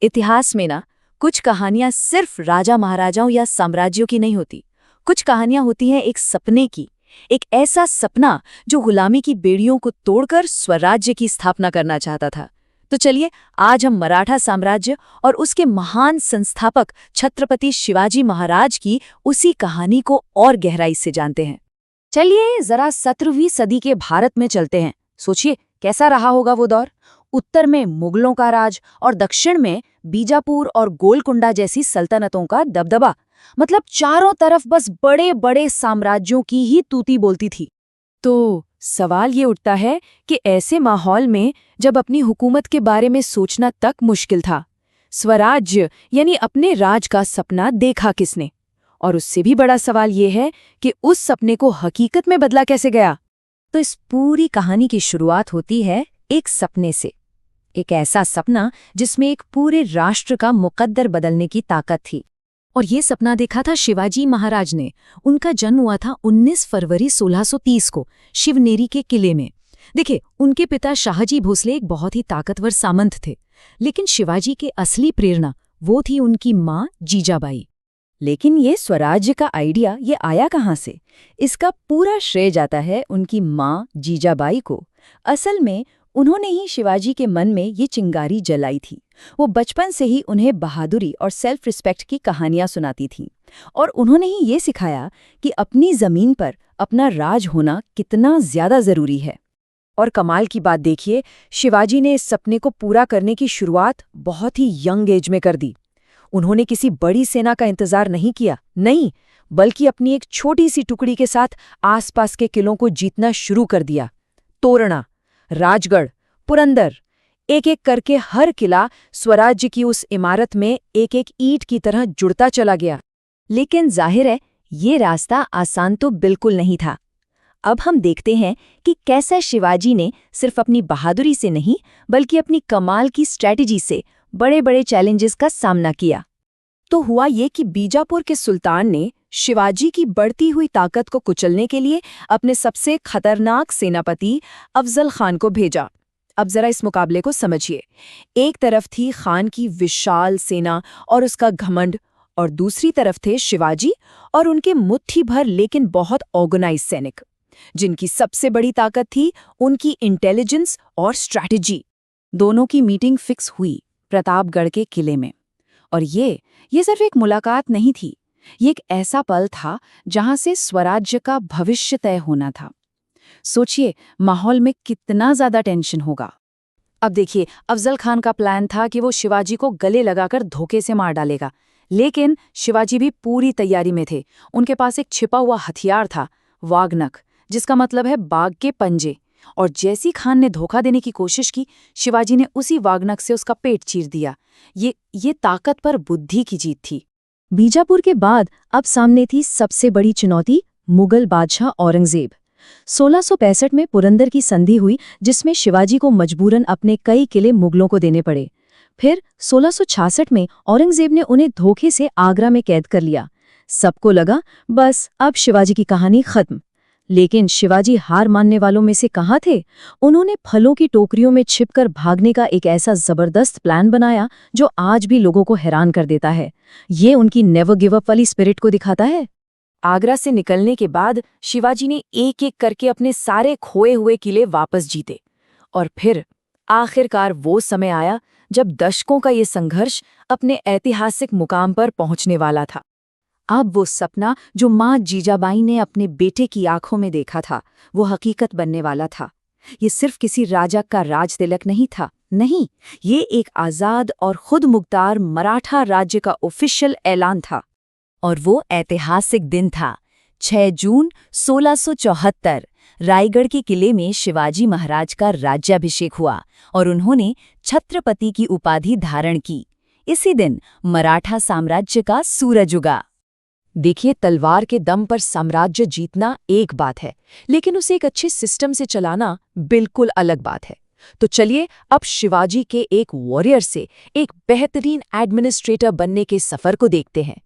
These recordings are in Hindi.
इतिहास में ना कुछ कहानियां सिर्फ राजा महाराजाओं या साम्राज्यों की नहीं होती। कुछ कहानियां होती हैं एक सपने की, एक ऐसा सपना जो गुलामी की बेड़ियों को तोड़कर स्वराज्य की स्थापना करना चाहता था। तो चलिए आज हम मराठा साम्राज्य और उसके महान संस्थापक छत्रपति शिवाजी महाराज की उसी कहानी को और गहराई से जानते हैं। चलिए जरा 17वीं सदी के भारत में चलते हैं। सोचिए कैसा रहा होगा वो दौर। उत्तर में मुगलों का राज और दक्षिण में बीजापुर और गोलकुंडा जैसी सल्तनतों का दबदबा। मतलब चारों तरफ बस बड़े बड़े साम्राज्यों की ही तूती बोलती थी। तो सवाल ये उठता है कि ऐसे माहौल में जब अपनी हुकूमत के बारे में सोचना तक मुश्किल था, स्वराज्य यानी अपने राज का सपना देखा किसने? और उससे भी बड़ा सवाल ये है कि उस सपने को हकीकत में बदला कैसे गया। तो इस पूरी कहानी की शुरुआत होती है एक सपने से। एक ऐसा सपना जिसमें एक पूरे राष्ट्र का मुकद्दर बदलने की ताकत थी। और ये सपना देखा था शिवाजी महाराज ने। उनका जन्म हुआ था 19 फरवरी 1630 को शिवनेरी के किले में। देखिए, उनके पिता शाहजी भोसले एक बहुत ही ताकतवर सामंत थे, लेकिन शिवाजी के असली प्रेरणा वो थी उनकी माँ जीजाबाई। लेकिन ये स्वराज्य का आइडिया ये आया कहाँ से? इसका पूरा श्रेय जाता है उनकी माँ जीजाबाई को। असल में उन्होंने ही शिवाजी के मन में ये चिंगारी जलाई थी। वो बचपन से ही उन्हें बहादुरी और सेल्फ रिस्पेक्ट की कहानियां सुनाती थीं, और उन्होंने ही ये सिखाया कि अपनी जमीन पर अपना राज होना कितना ज्यादा जरूरी है। और कमाल की बात देखिए, शिवाजी ने इस सपने को पूरा करने की शुरुआत बहुत ही यंग एज में कर दी। उन्होंने किसी बड़ी सेना का इंतजार नहीं किया, नहीं, बल्कि अपनी एक छोटी सी टुकड़ी के साथ आसपास के किलों को जीतना शुरू कर दिया। तोरणा, राजगढ़, पुरंदर, एक एक करके हर किला स्वराज्य की उस इमारत में एक एक ईंट की तरह जुड़ता चला गया। लेकिन जाहिर है ये रास्ता आसान तो बिल्कुल नहीं था। अब हम देखते हैं कि कैसे शिवाजी ने सिर्फ अपनी बहादुरी से नहीं, बल्कि अपनी कमाल की स्ट्रैटेजी से बड़े बड़े चैलेंजेस का सामना किया। तो हुआ ये कि बीजापुर के सुल्तान ने शिवाजी की बढ़ती हुई ताकत को कुचलने के लिए अपने सबसे खतरनाक सेनापति अफजल खान को भेजा। अब जरा इस मुकाबले को समझिए। एक तरफ थी खान की विशाल सेना और उसका घमंड, और दूसरी तरफ थे शिवाजी और उनके मुट्ठी भर लेकिन बहुत ऑर्गेनाइज सैनिक, जिनकी सबसे बड़ी ताकत थी उनकी इंटेलिजेंस और स्ट्रैटेजी। दोनों की मीटिंग फिक्स हुई प्रतापगढ़ के किले में। और ये सिर्फ एक मुलाकात नहीं थी, ये एक ऐसा पल था जहां से स्वराज्य का भविष्य तय होना था। सोचिए माहौल में कितना ज्यादा टेंशन होगा। अब देखिए, अफजल खान का प्लान था कि वो शिवाजी को गले लगाकर धोखे से मार डालेगा, लेकिन शिवाजी भी पूरी तैयारी में थे। उनके पास एक छिपा हुआ हथियार था, वागनख, जिसका मतलब है बाघ के पंजे। और जैसी खान ने धोखा देने की कोशिश की, शिवाजी ने उसी वागनख से उसका पेट चीर दिया। ये ताकत पर बुद्धि की जीत थी। बीजापुर के बाद अब सामने थी सबसे बड़ी चुनौती, मुगल बादशाह औरंगजेब। 1665 में पुरंदर की संधि हुई, जिसमें शिवाजी को मजबूरन अपने कई किले मुगलों को देने पड़े। फिर 1666 में औरंगजेब ने उन्हें धोखे से आगरा में कैद कर लिया। सबको लगा बस अब शिवाजी की कहानी खत्म। लेकिन शिवाजी हार मानने वालों में से कहाँ थे? उन्होंने फलों की टोकरियों में छिपकर भागने का एक ऐसा जबरदस्त प्लान बनाया जो आज भी लोगों को हैरान कर देता है। ये उनकी नेवर गिव अप वाली स्पिरिट को दिखाता है। आगरा से निकलने के बाद शिवाजी ने एक एक करके अपने सारे खोए हुए किले वापस जीते। और फिर आखिरकार वो समय आया जब दशकों का ये संघर्ष अपने ऐतिहासिक मुकाम पर पहुंचने वाला था। अब वो सपना जो माँ जीजाबाई ने अपने बेटे की आंखों में देखा था, वो हकीकत बनने वाला था। ये सिर्फ किसी राजा का राज तिलक नहीं था, नहीं, ये एक आज़ाद और खुद मुख्तार मराठा राज्य का ऑफिशियल ऐलान था। और वो ऐतिहासिक दिन था 6 जून 1674। रायगढ़ के किले में शिवाजी महाराज का राज्याभिषेक हुआ और उन्होंने छत्रपति की उपाधि धारण की। इसी दिन मराठा साम्राज्य का सूरज उगा। देखिए, तलवार के दम पर साम्राज्य जीतना एक बात है, लेकिन उसे एक अच्छे सिस्टम से चलाना बिल्कुल अलग बात है। तो चलिए अब शिवाजी के एक वॉरियर से एक बेहतरीन एडमिनिस्ट्रेटर बनने के सफर को देखते हैं।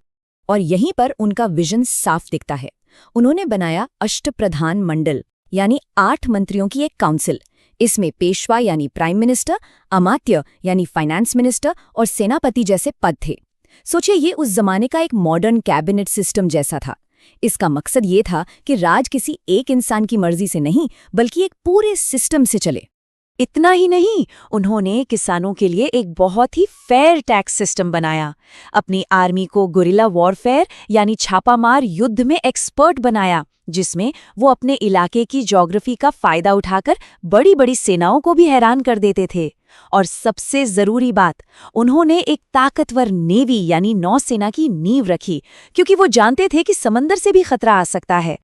और यहीं पर उनका विजन साफ दिखता है। उन्होंने बनाया अष्टप्रधान मंडल, यानी 8 मंत्रियों की एक काउंसिल। इसमें पेशवा यानी प्राइम मिनिस्टर, अमात्य यानी फाइनेंस मिनिस्टर और सेनापति जैसे पद थे। सोचिए, ये उस जमाने का एक मॉडर्न कैबिनेट सिस्टम जैसा था। इसका मकसद ये था कि राज किसी एक इंसान की मर्जी से नहीं, बल्कि एक पूरे सिस्टम से चले। इतना ही नहीं, उन्होंने किसानों के लिए एक बहुत ही फेयर टैक्स सिस्टम बनाया, अपनी आर्मी को गुरिल्ला वॉरफेयर यानी छापामार युद्ध में एक्सपर्ट बनाया, जिसमें वो अपने इलाके की ज्योग्राफी का फायदा उठाकर बड़ी बड़ी सेनाओं को भी हैरान कर देते थे। और सबसे जरूरी बात, उन्होंने एक ताकतवर नेवी यानी नौसेना की नींव रखी, क्योंकि वो जानते थे कि समंदर से भी खतरा आ सकता है।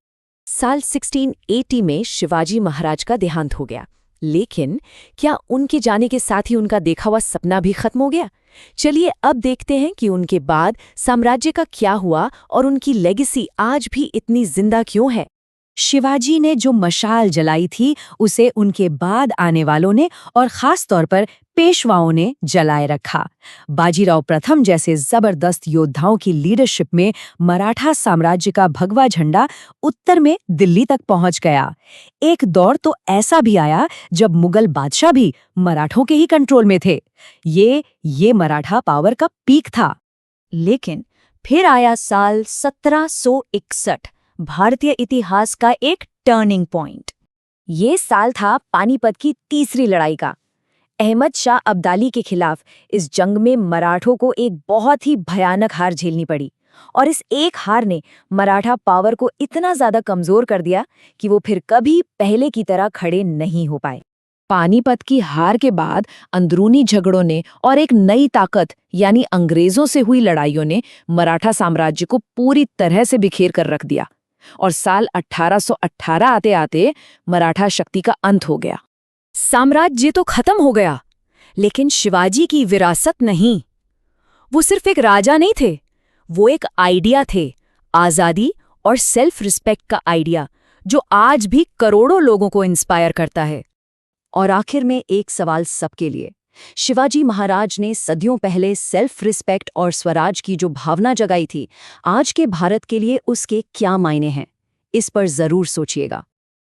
साल 1680 में शिवाजी महाराज का देहांत हो गया, लेकिन क्या उनके जाने के साथ ही उनका देखा हुआ सपना भी खत्म हो गया? चलिए अब देखते हैं कि उनके बाद साम्राज्य का क्या हुआ और उनकी लेगेसी आज भी इतनी जिंदा क्यों है। शिवाजी ने जो मशाल जलाई थी, उसे उनके बाद आने वालों ने और खास तौर पर पेशवाओं ने जलाए रखा। बाजीराव प्रथम जैसे जबरदस्त योद्धाओं की लीडरशिप में मराठा साम्राज्य का भगवा झंडा उत्तर में दिल्ली तक पहुंच गया। एक दौर तो ऐसा भी आया जब मुगल बादशाह भी मराठों के ही कंट्रोल में थे। ये मराठा पावर का पीक था। लेकिन फिर आया साल 1761, भारतीय इतिहास का एक टर्निंग पॉइंट। ये साल था पानीपत की तीसरी लड़ाई का। अहमद शाह अब्दाली के खिलाफ इस जंग में मराठों को एक बहुत ही भयानक हार झेलनी पड़ी, और इस एक हार ने मराठा पावर को इतना ज्यादा कमजोर कर दिया कि वो फिर कभी पहले की तरह खड़े नहीं हो पाए। पानीपत की हार के बाद अंदरूनी झगड़ों ने और एक नई ताकत यानी अंग्रेजों से हुई लड़ाइयों ने मराठा साम्राज्य को पूरी तरह से बिखेर कर रख दिया, और साल 1818 आते आते मराठा शक्ति का अंत हो गया। साम्राज्य तो खत्म हो गया, लेकिन शिवाजी की विरासत नहीं। वो सिर्फ एक राजा नहीं थे, वो एक आइडिया थे, आजादी और सेल्फ रिस्पेक्ट का आइडिया, जो आज भी करोड़ों लोगों को इंस्पायर करता है। और आखिर में एक सवाल सबके लिए, शिवाजी महाराज ने सदियों पहले सेल्फ रिस्पेक्ट और स्वराज की जो भावना जगाई थी, आज के भारत के लिए उसके क्या मायने हैं? इस पर जरूर सोचिएगा।